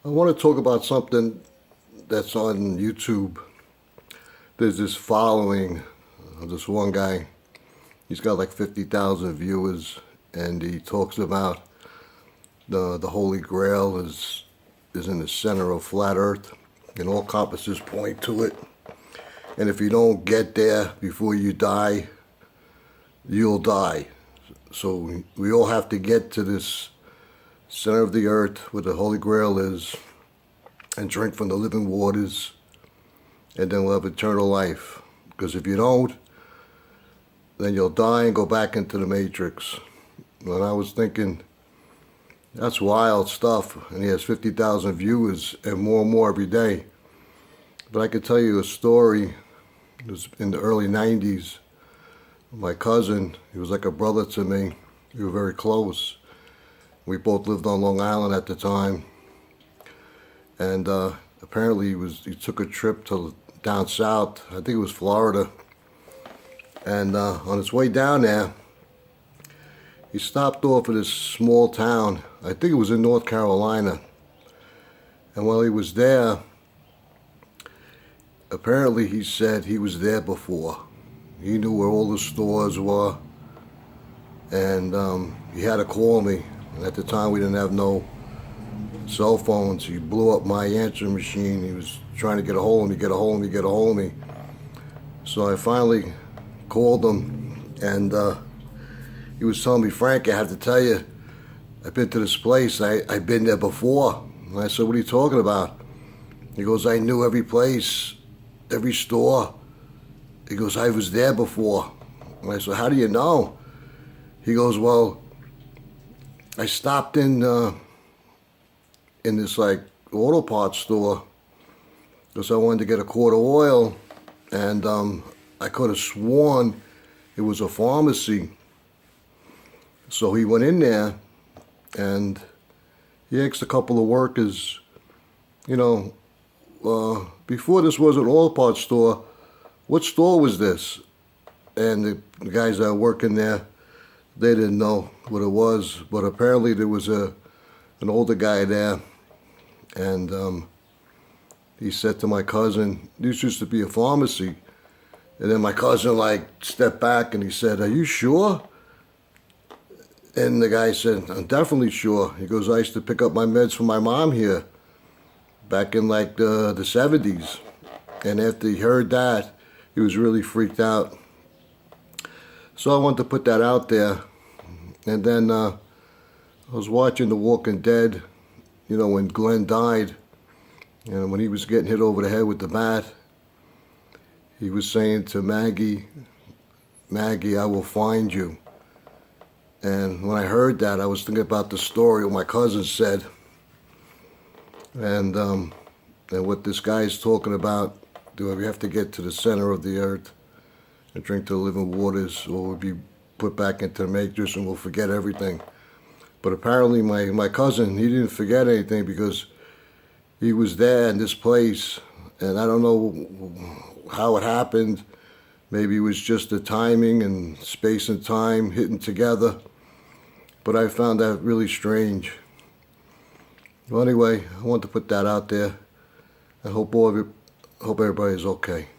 I want to talk about something that's on YouTube. There's this following of this one guy. He's got like 50,000 viewers, and he talks about the Holy Grail is in the center of flat Earth, and all compasses point to it. And if you don't get there before you die, you'll die. So we all have to get to this center of the earth where the Holy Grail is and drink from the living waters, and then we'll have eternal life. Because if you don't, then you'll die and go back into the Matrix. And I was thinking, that's wild stuff. And he has 50,000 viewers and more every day. But I could tell you a story. It was in the early 90s. My cousin, he was like a brother to me. We were very close. We both lived on Long Island at the time. And apparently he took a trip to down south. I think it was Florida. And on his way down there, he stopped off at this small town. I think it was in North Carolina. And while he was there, apparently he said he was there before. He knew where all the stores were. And he had to call me. And at the time we didn't have no cell phones. He blew up my answering machine. He was trying to get a hold of me. So I finally called him, and he was telling me, "Frank, I have to tell you, I've been to this place. I've been there before." And I said, "What are you talking about?" He goes, "I knew every place, every store." He goes, "I was there before." And I said, "How do you know?" He goes, "Well, I stopped in this like auto parts store because I wanted to get a quart of oil, and I could have sworn it was a pharmacy." So he went in there and he asked a couple of workers, before this was an oil parts store, what store was this? And the guys that were working there, they didn't know what it was, but apparently there was an older guy there, and he said to my cousin, "This used to be a pharmacy." And then my cousin stepped back and he said, "Are you sure?" And the guy said, "I'm definitely sure." He goes, "I used to pick up my meds for my mom here back in the 70s. And after he heard that, he was really freaked out. So I wanted to put that out there. And then I was watching The Walking Dead, when Glenn died, and when he was getting hit over the head with the bat, he was saying to Maggie, "Maggie, I will find you." And when I heard that, I was thinking about the story what my cousin said, and what this guy is talking about. Do we have to get to the center of the earth and drink the living waters, or we'll be put back into the Matrix and we'll forget everything? But apparently my cousin, he didn't forget anything because he was there in this place, and I don't know how it happened. Maybe it was just the timing and space and time hitting together. But I found that really strange. Well, anyway, I want to put that out there. I hope everybody's okay.